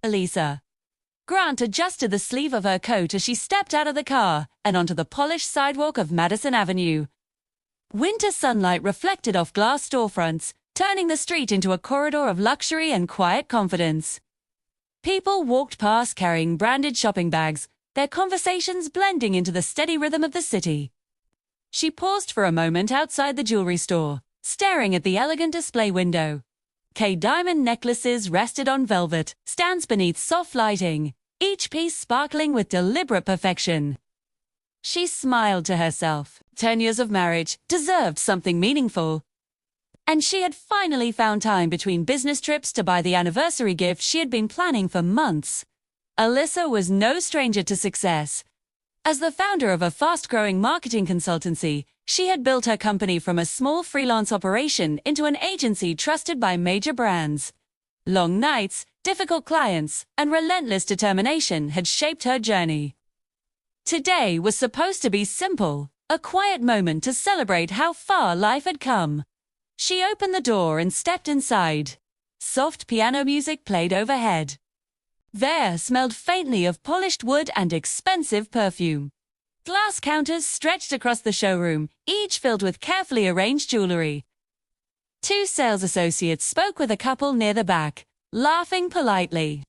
Elisa. Grant adjusted the sleeve of her coat as she stepped out of the car and onto the polished sidewalk of Madison Avenue. Winter sunlight reflected off glass storefronts, turning the street into a corridor of luxury and quiet confidence. People walked past carrying branded shopping bags, their conversations blending into the steady rhythm of the city. She paused for a moment outside the jewelry store, staring at the elegant display window. Diamond necklaces rested on velvet, stands beneath soft lighting, each piece sparkling with deliberate perfection. She smiled to herself. 10 years of marriage deserved something meaningful. And she had finally found time between business trips to buy the anniversary gift she had been planning for months. Elisa was no stranger to success. As the founder of a fast-growing marketing consultancy, she had built her company from a small freelance operation into an agency trusted by major brands. Long nights, difficult clients, and relentless determination had shaped her journey. Today was supposed to be simple, a quiet moment to celebrate how far life had come. She opened the door and stepped inside. Soft piano music played overhead. The air smelled faintly of polished wood and expensive perfume. Glass counters stretched across the showroom, each filled with carefully arranged jewelry. 2 sales associates spoke with a couple near the back, laughing politely.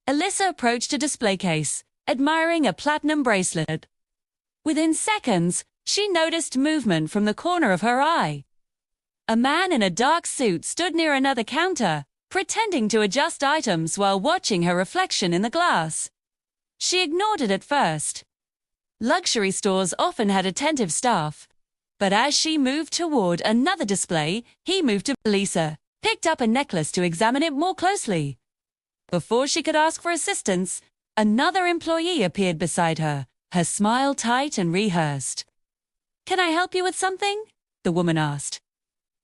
Elisa approached a display case, admiring a platinum bracelet. Within seconds, she noticed movement from the corner of her eye. A man in a dark suit stood near another counter, pretending to adjust items while watching her reflection in the glass. She ignored it at first. Luxury stores often had attentive staff. But as she moved toward another display, he moved to Elisa, picked up a necklace to examine it more closely. Before she could ask for assistance, another employee appeared beside her, her smile tight and rehearsed. "Can I help you with something?" the woman asked.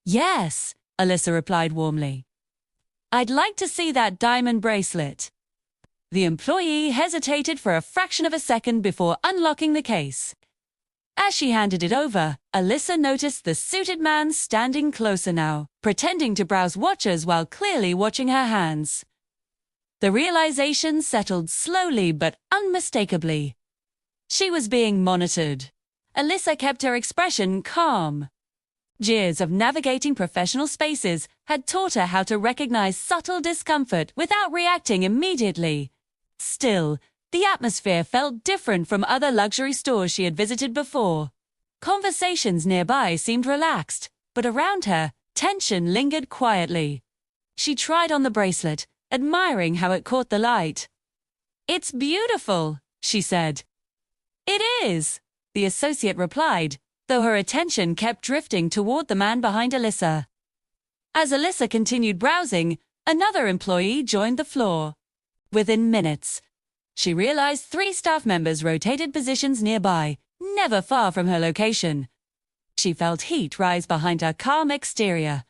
"Yes," Elisa replied warmly. "I'd like to see that diamond bracelet." The employee hesitated for a fraction of a second before unlocking the case. As she handed it over, Elisa noticed the suited man standing closer now, pretending to browse watches while clearly watching her hands. The realization settled slowly but unmistakably. She was being monitored. Elisa kept her expression calm. Years of navigating professional spaces had taught her how to recognize subtle discomfort without reacting immediately. Still, the atmosphere felt different from other luxury stores she had visited before. Conversations nearby seemed relaxed, but around her, tension lingered quietly. She tried on the bracelet, admiring how it caught the light. "It's beautiful," she said. "It is," the associate replied, though her attention kept drifting toward the man behind Elisa. As Elisa continued browsing, another employee joined the floor. Within minutes, she realized 3 staff members rotated positions nearby, never far from her location. She felt heat rise behind her calm exterior.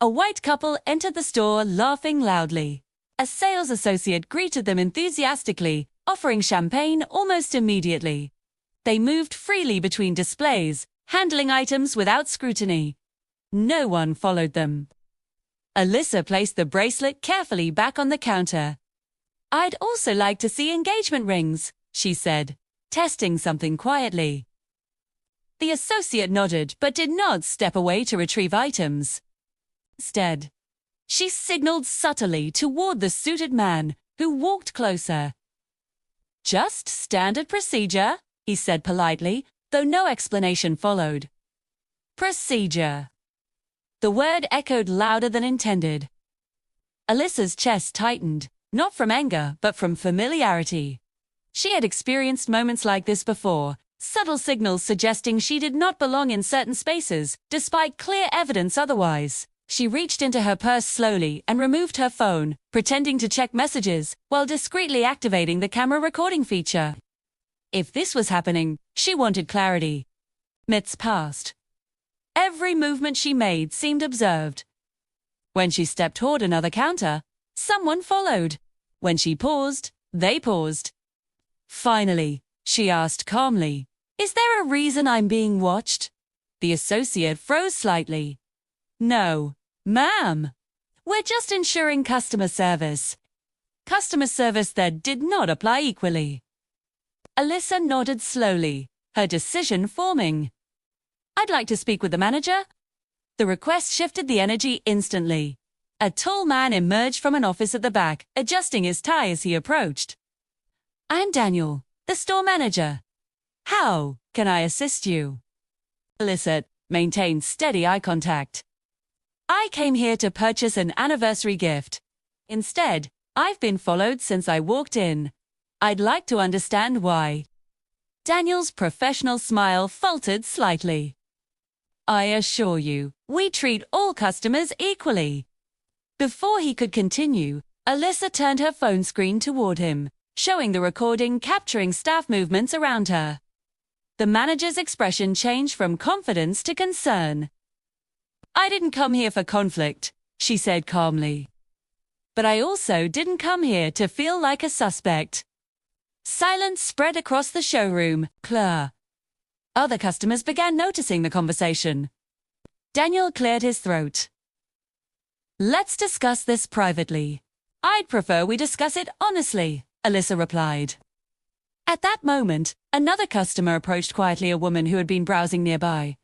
A white couple entered the store laughing loudly. A sales associate greeted them enthusiastically, offering champagne almost immediately. They moved freely between displays, handling items without scrutiny. No one followed them. Elisa placed the bracelet carefully back on the counter. "I'd also like to see engagement rings," she said, testing something quietly. The associate nodded but did not step away to retrieve items. Instead, she signaled subtly toward the suited man, who walked closer. "Just standard procedure," he said politely, though no explanation followed. Procedure. The word echoed louder than intended. Elisa's chest tightened, not from anger, but from familiarity. She had experienced moments like this before, subtle signals suggesting she did not belong in certain spaces, despite clear evidence otherwise. She reached into her purse slowly and removed her phone, pretending to check messages, while discreetly activating the camera recording feature. If this was happening, she wanted clarity. Minutes passed. Every movement she made seemed observed. When she stepped toward another counter, someone followed. When she paused, they paused. Finally, she asked calmly, "Is there a reason I'm being watched?" The associate froze slightly. "No, ma'am. We're just ensuring customer service." customer service that did not apply equally. Alyssa nodded slowly, her decision forming. "I'd like to speak with the manager." The request shifted the energy instantly. A tall man emerged from an office at the back, adjusting his tie as he approached. "I'm Daniel, the store manager. How can I assist you?" Alyssa maintained steady eye contact. "I came here to purchase an anniversary gift. Instead, I've been followed since I walked in. I'd like to understand why." Daniel's professional smile faltered slightly. "I assure you, we treat all customers equally." Before he could continue, Alyssa turned her phone screen toward him, showing the recording capturing staff movements around her. The manager's expression changed from confidence to concern. "I didn't come here for conflict," she said calmly. "But I also didn't come here to feel like a suspect." Silence spread across the showroom. Other customers began noticing the conversation. Daniel cleared his throat. "Let's discuss this privately." "I'd prefer we discuss it honestly," Alyssa replied. At that moment, another customer approached quietly, a woman who had been browsing nearby.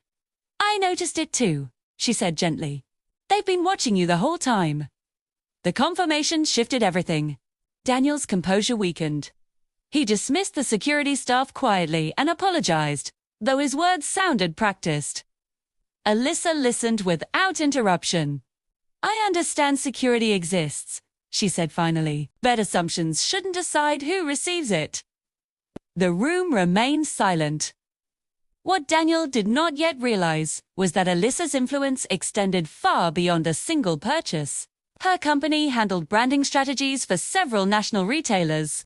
"I noticed it too," she said gently. "They've been watching you the whole time." The confirmation shifted everything. Daniel's composure weakened. He dismissed the security staff quietly and apologized, though his words sounded practiced. Alyssa listened without interruption. "I understand security exists," she said finally, "but assumptions shouldn't decide who receives it." The room remained silent. What Daniel did not yet realize was that Alyssa's influence extended far beyond a single purchase. Her company handled branding strategies for several national retailers.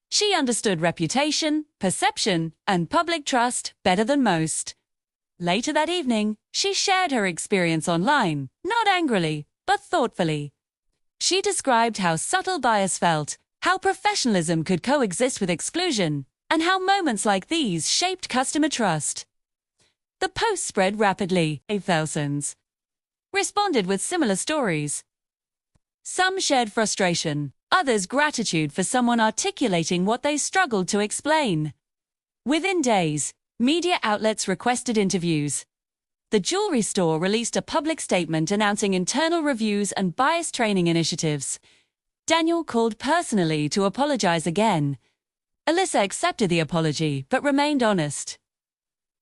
She understood reputation, perception, and public trust better than most. Later that evening, she shared her experience online, not angrily, but thoughtfully. She described how subtle bias felt, how professionalism could coexist with exclusion, and how moments like these shaped customer trust. The post spread rapidly. Thousands responded with similar stories. Some shared frustration, others gratitude for someone articulating what they struggled to explain. Within days, media outlets requested interviews. The jewelry store released a public statement announcing internal reviews and bias training initiatives. Daniel called personally to apologize again. Alyssa accepted the apology but remained honest.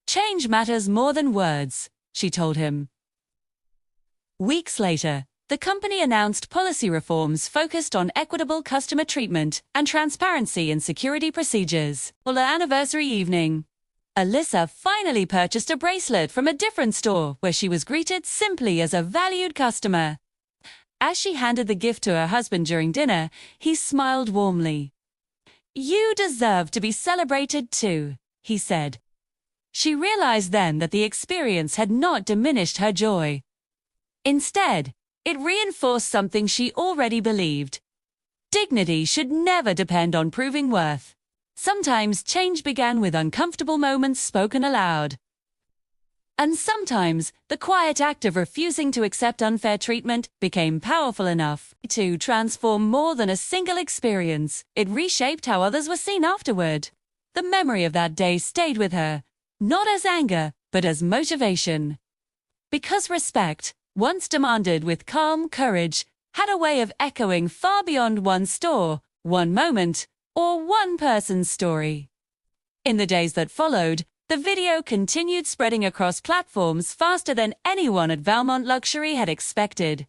"Change matters more than words," she told him. Weeks later, the company announced policy reforms focused on equitable customer treatment and transparency in security procedures. On the anniversary evening, Alyssa finally purchased a bracelet from a different store where she was greeted simply as a valued customer. As she handed the gift to her husband during dinner, he smiled warmly. "You deserve to be celebrated too," he said. She realized then that the experience had not diminished her joy. Instead, it reinforced something she already believed. Dignity should never depend on proving worth. Sometimes change began with uncomfortable moments spoken aloud. And sometimes the quiet act of refusing to accept unfair treatment became powerful enough to transform more than a single experience. It reshaped how others were seen afterward. The memory of that day stayed with her, not as anger, but as motivation. Because respect, once demanded with calm courage, had a way of echoing far beyond one store, one moment, or one person's story. In the days that followed, the video continued spreading across platforms faster than anyone at Valmont Luxury had expected.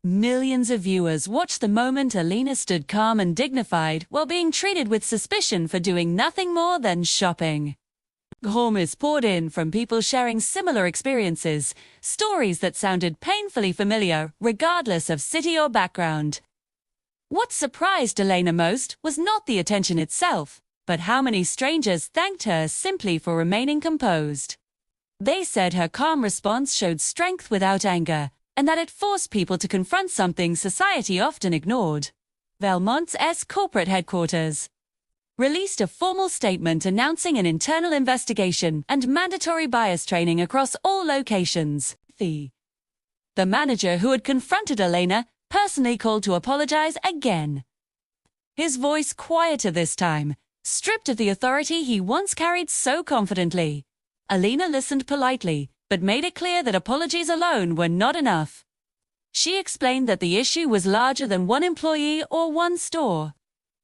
Millions of viewers watched the moment Alina stood calm and dignified while being treated with suspicion for doing nothing more than shopping. Comments poured in from people sharing similar experiences, stories that sounded painfully familiar regardless of city or background. What surprised Elena most was not the attention itself, but how many strangers thanked her simply for remaining composed. They said her calm response showed strength without anger, and that it forced people to confront something society often ignored. Valmont's corporate headquarters released a formal statement announcing an internal investigation and mandatory bias training across all locations. The manager who had confronted Elena personally called to apologize again. his voice quieter this time, stripped of the authority he once carried so confidently. Alina listened politely, but made it clear that apologies alone were not enough. She explained that the issue was larger than one employee or one store.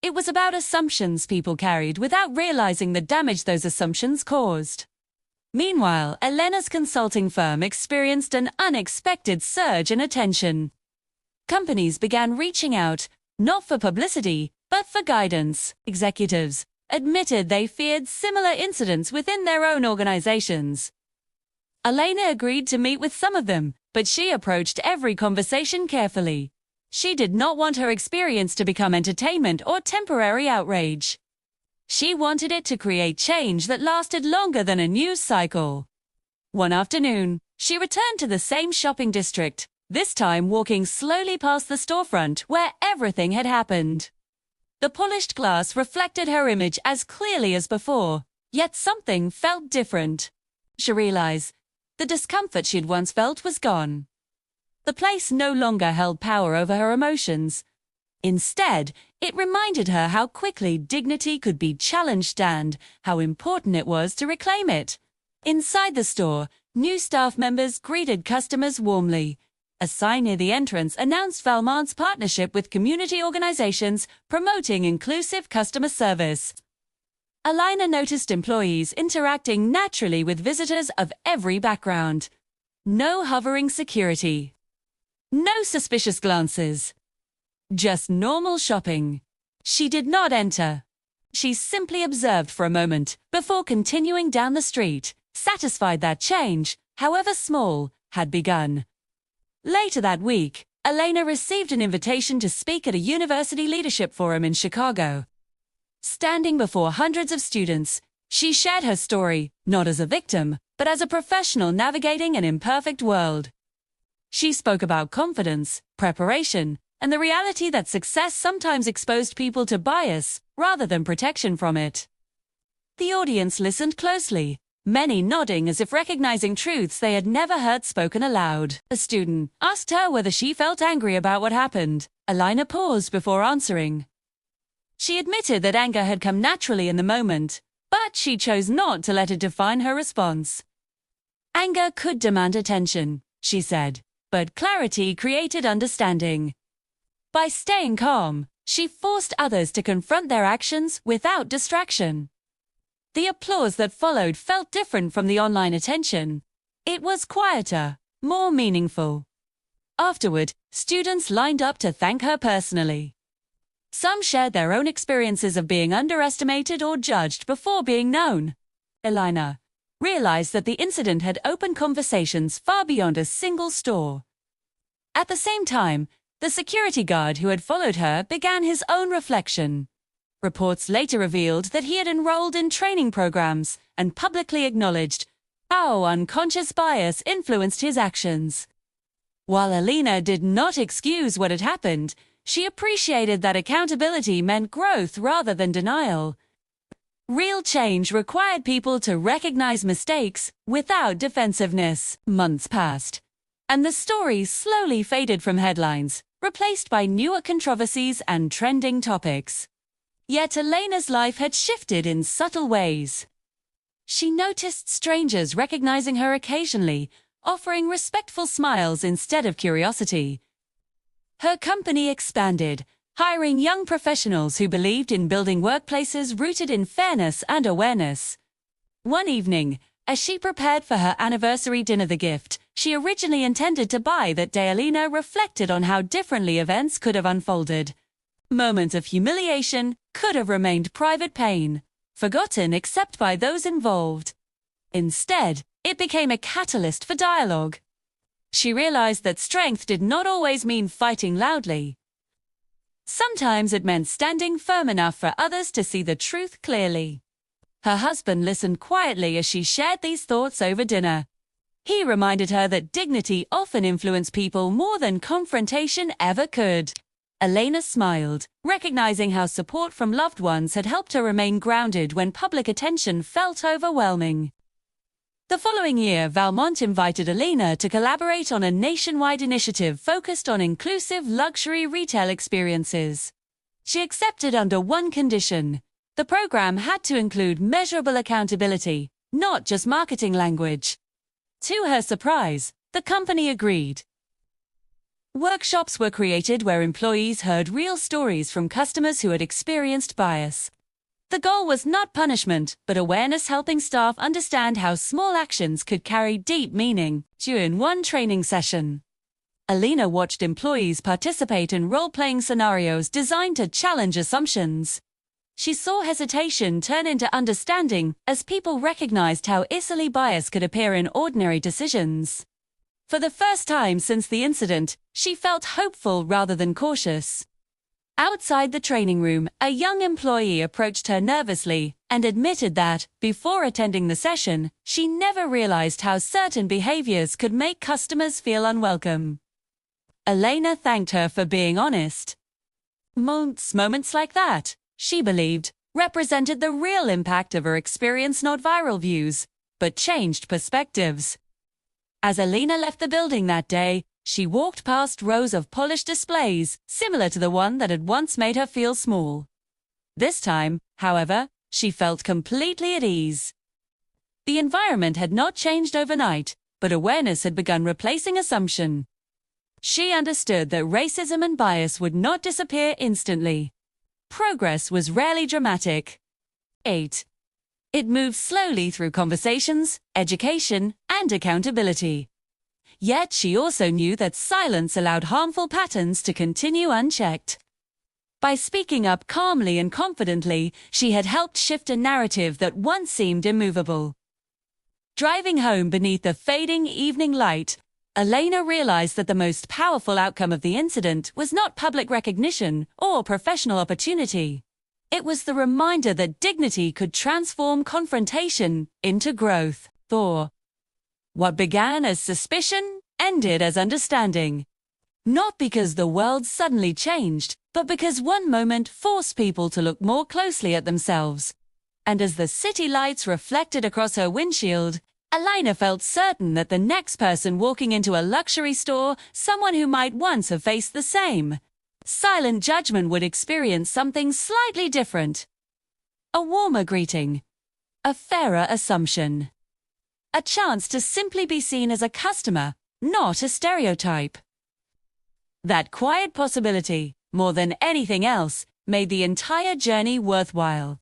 It was about assumptions people carried without realizing the damage those assumptions caused. Meanwhile, Elena's consulting firm experienced an unexpected surge in attention. Companies began reaching out, not for publicity, but for guidance. Executives admitted they feared similar incidents within their own organizations. Elena agreed to meet with some of them, but she approached every conversation carefully. She did not want her experience to become entertainment or temporary outrage. She wanted it to create change that lasted longer than a news cycle. One afternoon, she returned to the same shopping district, this time walking slowly past the storefront where everything had happened. The polished glass reflected her image as clearly as before, yet something felt different. She realized the discomfort she'd once felt was gone. The place no longer held power over her emotions. Instead, it reminded her how quickly dignity could be challenged and how important it was to reclaim it. Inside the store, new staff members greeted customers warmly. A sign near the entrance announced Valmont's partnership with community organizations promoting inclusive customer service. Alina noticed employees interacting naturally with visitors of every background. No hovering security. No suspicious glances. Just normal shopping. She did not enter. She simply observed for a moment before continuing down the street, satisfied that change, however small, had begun. Later that week, Elena received an invitation to speak at a university leadership forum in Chicago. Standing before hundreds of students, she shared her story, not as a victim, but as a professional navigating an imperfect world. She spoke about confidence, preparation, and the reality that success sometimes exposed people to bias rather than protection from it. The audience listened closely, many nodding as if recognizing truths they had never heard spoken aloud. A student asked her whether she felt angry about what happened. Elena paused before answering. She admitted that anger had come naturally in the moment, but she chose not to let it define her response. Anger could demand attention, she said, but clarity created understanding. By staying calm, she forced others to confront their actions without distraction. The applause that followed felt different from the online attention. It was quieter, more meaningful. Afterward, students lined up to thank her personally. Some shared their own experiences of being underestimated or judged before being known. Elena realized that the incident had opened conversations far beyond a single store. At the same time, the security guard who had followed her began his own reflection. Reports later revealed that he had enrolled in training programs and publicly acknowledged how unconscious bias influenced his actions. While Elena did not excuse what had happened, she appreciated that accountability meant growth rather than denial. Real change required people to recognize mistakes without defensiveness. Months passed, and the story slowly faded from headlines, replaced by newer controversies and trending topics. Yet Elena's life had shifted in subtle ways. She noticed strangers recognizing her occasionally, offering respectful smiles instead of curiosity. Her company expanded, hiring young professionals who believed in building workplaces rooted in fairness and awareness. One evening, as she prepared for her anniversary dinner, the gift she originally intended to buy that day, Elena reflected on how differently events could have unfolded. Moments of humiliation could have remained private pain, forgotten except by those involved. Instead, it became a catalyst for dialogue. She realized that strength did not always mean fighting loudly. Sometimes it meant standing firm enough for others to see the truth clearly. Her husband listened quietly as she shared these thoughts over dinner. He reminded her that dignity often influenced people more than confrontation ever could. Elena smiled, recognizing how support from loved ones had helped her remain grounded when public attention felt overwhelming. The following year, Valmont invited Elena to collaborate on a nationwide initiative focused on inclusive luxury retail experiences. She accepted under one condition. The program had to include measurable accountability, not just marketing language. To her surprise, the company agreed. Workshops were created where employees heard real stories from customers who had experienced bias. The goal was not punishment, but awareness, helping staff understand how small actions could carry deep meaning. During one training session, Alina watched employees participate in role-playing scenarios designed to challenge assumptions. She saw hesitation turn into understanding as people recognized how easily bias could appear in ordinary decisions. For the first time since the incident, she felt hopeful rather than cautious. Outside the training room, a young employee approached her nervously and admitted that, before attending the session, she never realized how certain behaviors could make customers feel unwelcome. Elena thanked her for being honest. Moments like that, she believed, represented the real impact of her experience, not viral views, but changed perspectives. As Elena left the building that day, she walked past rows of polished displays, similar to the one that had once made her feel small. This time, however, she felt completely at ease. The environment had not changed overnight, but awareness had begun replacing assumption. She understood that racism and bias would not disappear instantly. Progress was rarely dramatic. 8. It moved slowly through conversations, education, and accountability. Yet she also knew that silence allowed harmful patterns to continue unchecked. By speaking up calmly and confidently, she had helped shift a narrative that once seemed immovable. Driving home beneath the fading evening light, Elena realized that the most powerful outcome of the incident was not public recognition or professional opportunity. It was the reminder that dignity could transform confrontation into growth. What began as suspicion ended as understanding. Not because the world suddenly changed, but because one moment forced people to look more closely at themselves. And as the city lights reflected across her windshield, Elena felt certain that the next person walking into a luxury store, someone who might once have faced the same silent judgment, would experience something slightly different. A warmer greeting. A fairer assumption. A chance to simply be seen as a customer, not a stereotype. That quiet possibility, more than anything else, made the entire journey worthwhile.